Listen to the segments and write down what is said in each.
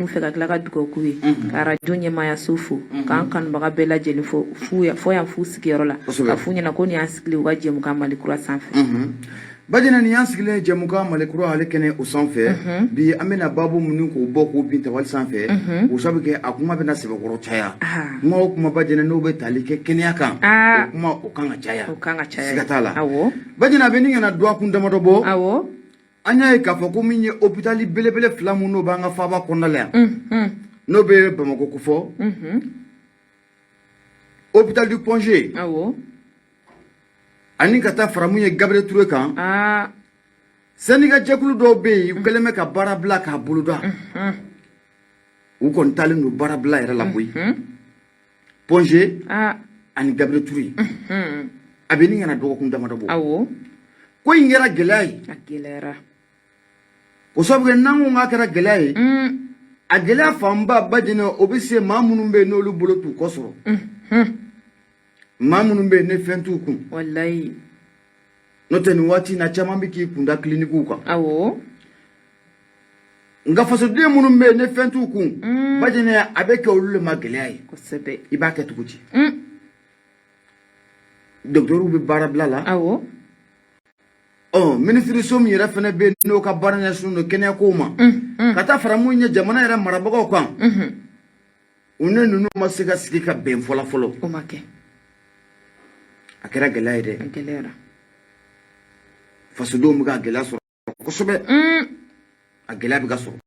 mu fɛ ka tila ka dugawu k'u ye ka radio ɲɛmaayaso fo k'an kanubaga bɛɛ lajɛlen fo yan f'u sigiyɔrɔ la ka f'u ɲɛna ko nin y'an sigilen u ka jɛmukan Malikura sanfɛ Bajina ni y'an sigilen jɛmukan Malikura ale kɛnɛ o sanfɛ bi an bɛna baabu minnu k'o bɔ k'o bin tabali sanfɛ o sabu kɛ a kuma bɛna sɛbɛkɔrɔ caya kuma o kuma Bajina n'o bɛ tali kɛ kɛnɛya kan o kuma o kan ka caya siga t'a la Bajina a bɛ ni kana duwa kun damadɔ bɔ an y'a ye k'a fɔ ko min ye hôpital belebele 2 mun n'o b'an ka faaba kɔnɔna la yan n'o bɛ Bamakɔ kofɔ hôpital du Pongé ani ka taa fara mun ye Gabriel Touré kan syndicat jɛkulu dɔw bɛ yen u kɛlen bɛ ka baara bila k'a boloda u kɔni taalen don baara bila yɛrɛ la koyi Pongé ani Gabriel Touré a bɛ ni kana dɔgɔkun damadɔ bɔ ko in kɛra gɛlɛya ye o sabu kɛ n'an ko k'a kɛra gɛlɛya ye a gɛlɛya fanba Bajina o bɛ se maa minnu bɛ yen n'olu bolo t'u kɔ sɔrɔ maa minnu bɛ yen ne fɛn t'u kun wallahi n'o tɛ nin waati na caman bɛ k'i kunda clinique kan nka fasoden minnu bɛ yen ne fɛn t'u kun Bajina a bɛ kɛ olu le ma gɛlɛya ye kosɛbɛ i b'a kɛ cogo di docteur bɛ baara bila la ministre so min yɛrɛ fana bɛ yen n'o ka baara ɲɛsinnen don kɛnɛyako ma ka taa fara mun ye jamana yɛrɛ marabagaw kan u ne ninnu ma se ka sigi ka bɛn fɔlɔ o ma kɛ a kɛra gɛlɛya ye dɛ a gɛlɛyara fasodenw bɛ ka gɛlɛya sɔrɔ kosɛbɛ a gɛlɛya bɛ ka sɔrɔ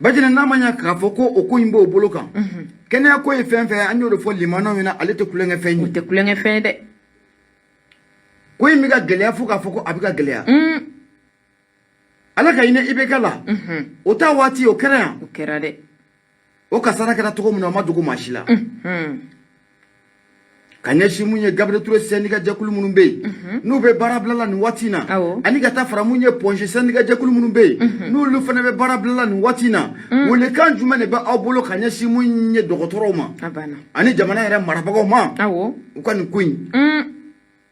Bajina n'a ma ɲɛ k'a fɔ ko o ko in b'o bolo kan kɛnɛyako ye fɛn fɛn an y'o de fɔ limanaw ɲɛna ale tɛ kulonkɛ fɛn ye o tɛ kulonkɛ fɛn ye dɛ ko in bɛ ka gɛlɛya fo k'a fɔ ko a bɛ ka gɛlɛya ala ka hinɛ IBK la o ta waati o kɛra yan o kɛra dɛ o kasara kɛra cogo min na o ma dogo maa si la ka ɲɛsin mun ye Gabriel Touré syndicat jɛkulu minnu bɛ yen n'u bɛ baara bila la nin waati in na ani ka taa fara mun ye Pongé syndicat jɛkulu minnu bɛ yen n'olu fana bɛ baara bila la nin waati in na welekan jumɛn de bɛ aw bolo ka ɲɛsin mun ye dɔgɔtɔrɔw ma ani jamana yɛrɛ marabagaw ma u ka nin ko in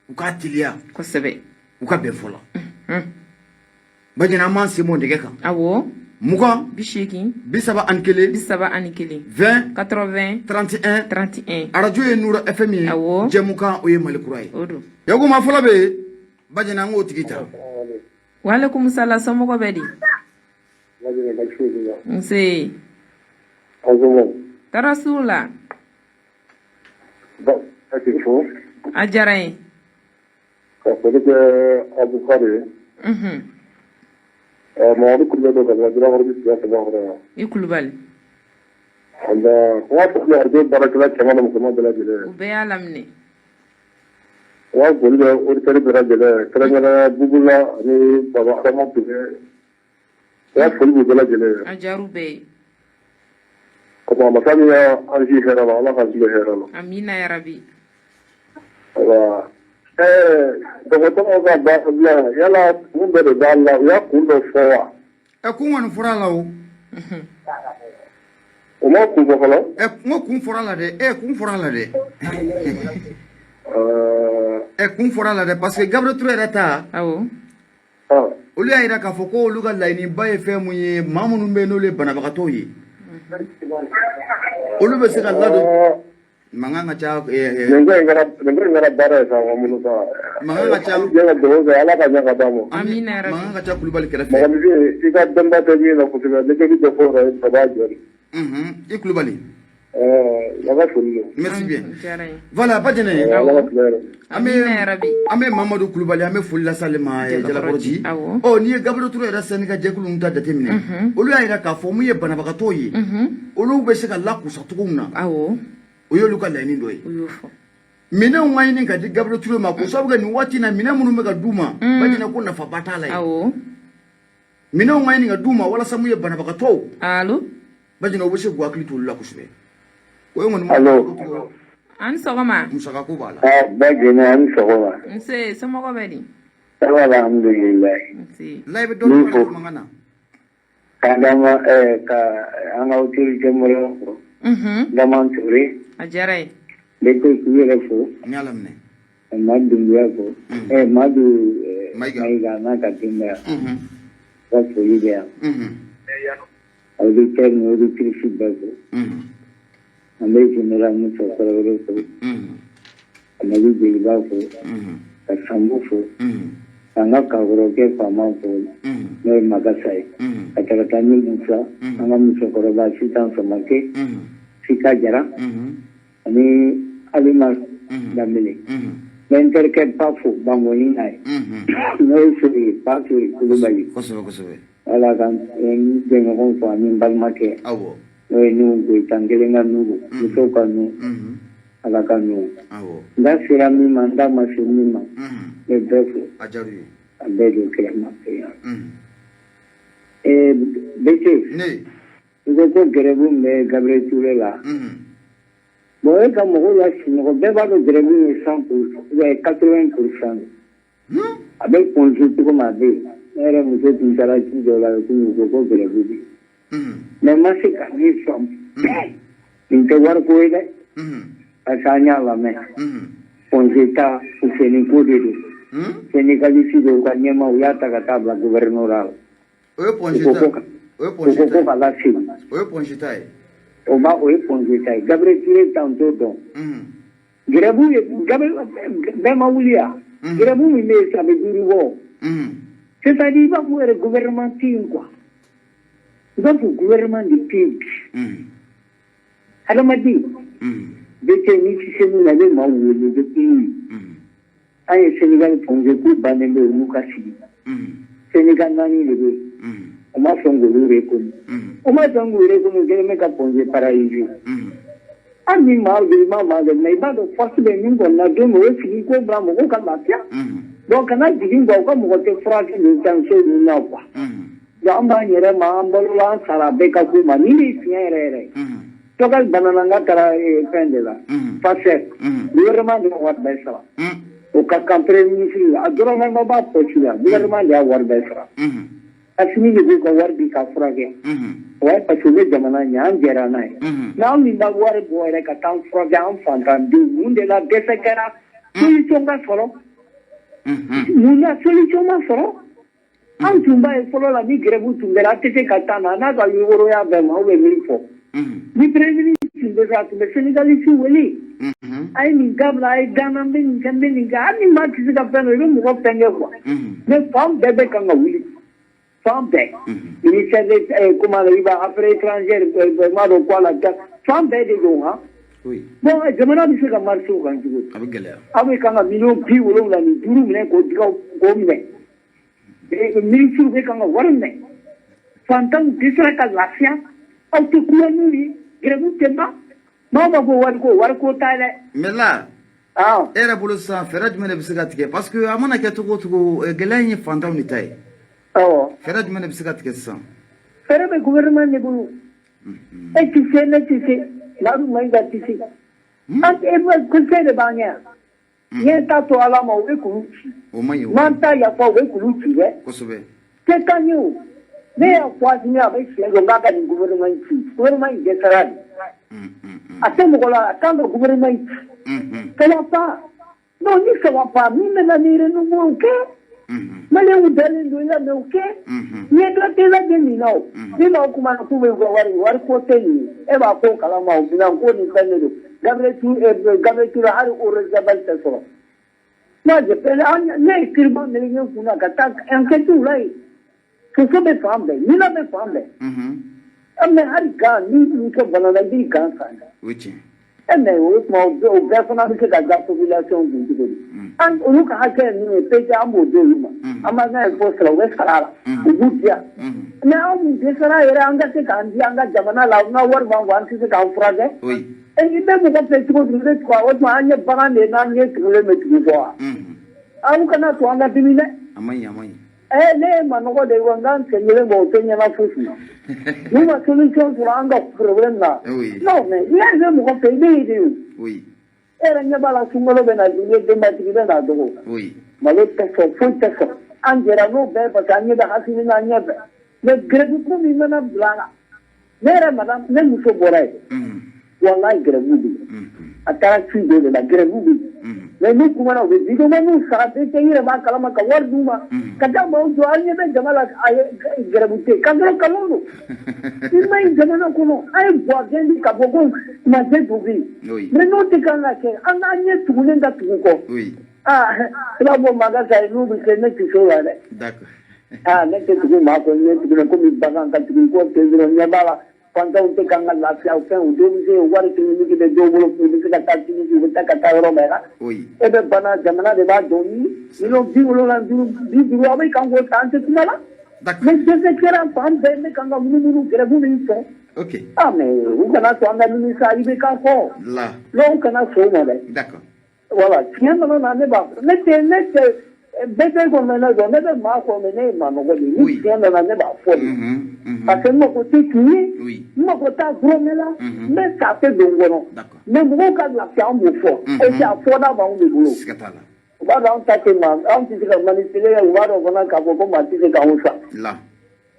u k'a teliya kosɛbɛ u ka bɛn fɔlɔ Bajina an b'an sen bɔ nɛgɛ kan 20 80 31 20 80 31 radio ye Nura FM ye jɛmukan o ye Malikura ye Yakuma fɔlɔ bɛ yen Bajina an k'o tigi ta walekum salam somɔgɔ bɛ di nse tɔɔrɔ sugu la a diyara n ye ka foli kɛ Abukari ye Mamadu Kulubali don ka bɔ Jalakɔrɔ bi sigi Sɛbɛnkɔrɔ yan i Kulubali n b'a foli radio baarakɛla cɛman ni musoman bɛɛ lajɛlen u bɛɛ y'a laminɛ n b'a foli kɛ auditeur bɛɛ lajɛlen kɛrɛnkɛrɛnnenya Bubula ani Baba Adama Ture n b'a foli b'u bɛɛ lajɛlen a diyar'u bɛɛ ye ka masa min y'an si hɛrɛ la Ala k'an si hɛrɛ la amina yarabi dɔgɔtɔrɔw ka baara bila yala kun bɛɛ de b'a la u y'a kun dɔ fɔ wa kun kɔni fɔra la o o ma kun fɔ fɔlɔ n ko kun fɔra la dɛ kun fɔra la dɛ kun fɔra la dɛ parce que Gabriel Touré yɛrɛ ta olu y'a jira k'a fɔ ko olu ka laɲiniba ye fɛn mun ye maa minnu bɛ yen n'olu ye banabagatɔw ye olu bɛ se ka ladon mankan ka ca nin ko in kɛra baara ye sa wa minnu ta mankan ka ca jɛ ka dugawu kɛ Ala ka ɲɛ ka d'a ma amina yarabi mankan ka ca Kulubali kɛrɛfɛ mɔgɔnifin i ka dɛmba tɛ min na kosɛbɛ ne k'i dɔ fɔ yɛrɛ ka b'a jɔri i Kulubali Ala ka foli don merci bien voilà Bajina an bɛ Mamadu Kulubali an bɛ foli lase ale ma Jalakɔrɔji n'i ye Gabriel Touré yɛrɛ syndicat jɛkulu ninnu ta jateminɛ olu y'a jira k'a fɔ mun ye banabagatɔw ye olu bɛ se ka lakusa cogo min na o y'olu ka laɲini dɔ ye minɛnw ka ɲini ka di Gabriel Touré ma ko sabu kɛ nin waati in na minɛn minnu bɛ ka d'u ma Bajina ko nafaba t'a la ye minɛnw ka ɲini ka d'u ma walasa mun ye banabagatɔw Bajina u bɛ se k'u hakili to olu la kosɛbɛ o ye kɔni an sɔgɔma musaka ko b'a la Bajina an sɔgɔma nse somɔgɔ bɛ di alhamdulilayi la i bɛ dɔɔnin fɔ mankan na ka d'an ma ka an ka autorité mɔlɔ fɔ Daman Ture a diyara ye ne ko k'u yɛrɛ fo ni Ala minɛ Madu Dunbuya fo Madu Mayiga n'a ka denbaya ka foli bɛ yan auditeur et auditrice bako. Ande général Moussa Traoré fo. Amadi Deliba fo. Kasambu fo. Anga Kagoroke Fama fo. No Magasai. Akaratani Moussa. Anga Moussa Koroba Sitan Samake. Sika Jara. Ani Alima Damini. Menterke Pafu Bangoninai. No Suri Pafu Kulubali. Ala kan en dengan orang tua ni balmake. Awo. No enu go tangelenga nugu. Muso kanu. Ala kanu. Awo. Da sirami manda masumi ma. Le befu. Ajaru. Abedo krema ya. Bete. Ne. Ngo ko gerebu me Gabriel Turela. Bon ka mo la sino be ba do gerebu ni 100%, 80%. Avec congé tout comme avait. Era muso pintara $2 ku ko gerebu. Mais ma se ka ni som. Inte war ko ide. Asanya la me. Congé ta useni ko de. Senegal si do ka nyema uyata ka tabla gouvernoral. Oye ponjeta. Oye ponjeta. Ko la si. Oye ponjeta. Oma oye ponjeta. Gabriel Ture tanto don. Gerebu Gabriel be ma wulia. Gerebu mi me sa be duriwo. C'est-à-dire, il va voir le gouvernement quoi. Il va voir le gouvernement du pays. Alors, m'a dit, détenu, si c'est nous, n'avons pas oublié le pays. Aïe, Sénégal, pour le coup, banner le Moukassi. Sénégal, nani le deux. On m'a fait un goulou reconnu. On m'a fait un goulou reconnu, je n'ai pas posé pareil. Ah, mais mal, mais pas de force de nous, on a deux mots, si nous, bravo, on a donc, on a dit qu'on va faire le temps de nous. Jamba yere ma ambolwa sara beka kuma ni fiere. Togal banana tara pendela. Passe. Gouvernement de wat besra. O ka campre ministre adoro na ba pochia. Gouvernement de wat besra. Asmi ni ko war di ka frage. Wa pa chule jamana nya jera nai. Na mi ba war boere ka tan frage am fantan du munde la desekara. Solution ga solo. Muna solution ma solo. An tumba e folo la ni grebu tumbera tete katana na ga yoro ya be ma o be mi fo. Ni president tumbera tumbe Senegal si weli. Ai ni gabla ai dana bin kambe ni ga ni ma tisi ga peno be mo penge ko. Me fam bebe kanga wili. Fam be. Ni se kuma riba afre étranger ma do kwala ta fam be de go ha. Oui. Bon, jamana bi se ka marché kan jugo. Abigala. Abi kanga million bi wolo la ni duru mine ko diga ko mine. Ministre be kanga warne fantan disra ka lafia auto kuani grebu tema mama go warko tale mela era bolo sa feraj mene bisagatike parce que amana ke to gelanye fantan ni tay feraj mene bisagatike sa ferbe gouvernement ne bulu e ti se la ru mai ga ti se ant e ba conseil de banya ye ta to ala ma we ku o mai manta ya fa we ku ti be kosobe te kanyu ne ya kwa nya be se go ga ni gouvernement de sarad ate mo gola atando gouvernement que la pa no ni se va pa mi me la ni no mo ke male u dalen do ya no ke ni to te la de ni no ni no kuma ku be go war ko te ni e ba ko kala ma u na ko ni kan do Gabriel tu har o rezabal ta so no je pele ne kirbo ne ni kuna ka ta en ke tu lai que se be fambe ni la be fambe amma har ga ni ko banana di kan sa wichi ene o mo o persona ke ga population du do an o ka ha ke ni pe ja mo do ma amma na ko sala we sala budia na o mi de sala era anga ke kan di anga jamana la na war ma wan se ka frage oui e ni be mo ko pe ko du ko o ma anya bagan ne na ni kilometre ko au kana to anga dimine amai ne manogo de wangan senyele mo tenya na fusi ni ma solution pour anga problème là non mais il y a mo ko pe de oui era nya bala sungolo bena juye de matri bena dogo oui malo ta so fonta so angera no be ba kanye da hasini na nya be me gredu ko mi na blala mera madam ne muso borai wallahi gredu bi atara ci de la gredu bi mais nous kuma na we bido nous sarate te yire ba kala maka war duma kada mo do anye be jamala ay garabute kangro kalondo imay jamana kono ay bo gendi ka bogon ma te dubi mais non te kana ke ananye tugulen da tugo oui la bo maga sai nu bi se ne ti so la d'accord ne te tugo ma ko ne tugo ko mi bagan ka tugo ko te zero nya bala kwanta unte kanga la fia o fen do mi se wari ti ni ki de do bolo ni se ka ta ti ni ki ta ka ta ro mera oui e be bana jamana de ba do ni no bi wolo la bi abai kan go tante tumala d'accord mais je kera pam be me kanga munu kera bu ni so ok mais u kana to anda ni sa ibe ka ko là lo kana so mo de d'accord voilà tiens non na ba ne te bébé ko mena go ne be ma ko mena ma no go ni tiens non na ne ba fo parce que mo ko ti oui mo ko ta gro mela mais ça fait dongono d'accord mais mo ka la fiam mo fo et ça fo da ba on de boulot skatala ba da on ta ke ma on ti ka manipuler wa do gona ka ko ma ti ka on ça là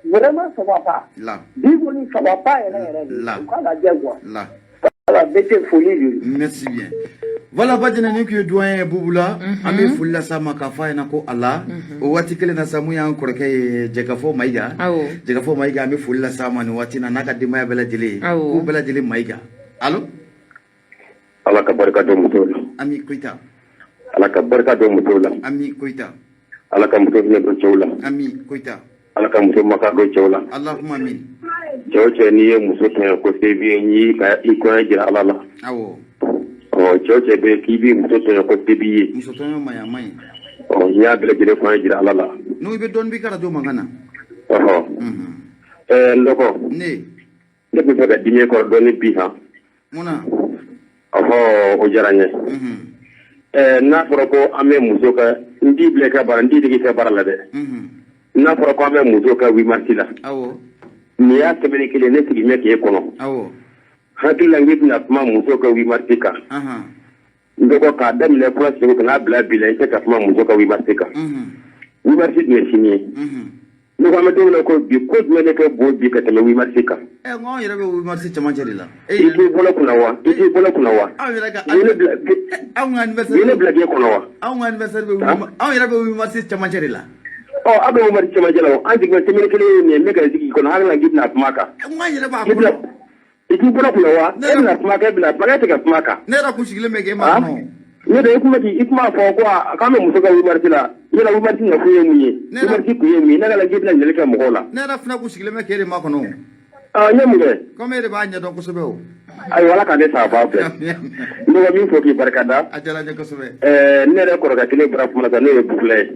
vraiment ça va pas là biboni ça va pas là quoi la dire quoi là voilà bête folie merci bien voilà badina ni ku doyen bubula ame fulla sama ka fa ina ko ala o wati kele na samu yan korke jekafo maiga ame fulla sama ni wati na naka dima ya bela jele ku bela jele maiga allo ala ka barka do mutola ami kuita ala ka barka do mutola ami kuita ala ka mutola ne do chawla ami kuita ala ka mutola maka do chawla allahumma amin chawche ni ye musote ko sebi ni ka iko jira ala awo chawche be kibi musote ko sebi musote no maya mai ya bele jire ko jira ala no ibe don bi kara do mangana loko ne bi fa dinye ko do ni bi ha muna o jaranye na foro ko ame musoka ndi bele ka bara ndi digi ka bara la de na foro ko ame musoka wi martila awo ni ya kemene kile ne tigi me ke kono awo hakila ngit na kuma musoka wi martika ndoko ka dam le ko se ko na bla bila ite ka kuma musoka wi martika wi martik ne sini no ko amado na ko bi ko me ke bo bi ka tele wi martika ngo yere be wi martik chama jerila ite bola kuna wa aw yere ga aw nga anniversaire ne bla ge kono wa aw nga anniversaire be aw yere be wi martik chama jerila abe mo martik chama jerila anti ko temene kele ne me ga digi kono hala ngit na kuma ka ngo yere ba ko iti bola kuna wa ebla kuma ka ebla baga te ka kuma ka ne ra ku shigile me ge ma no ne da kuma ki ikma fo ko ka me muso ga wi martila yela wi martin na kuye muye wi martin kuye muye na ga gibla ne ka mo kola ne ra fna ku shigile me ke re ma kono nyamuge ko me re ba nya don ko sobe o ay wala ka de sa ba be no mi fo ki barkada ajala nya ko sobe ne re ko ga kile bra kuma ta ne bukle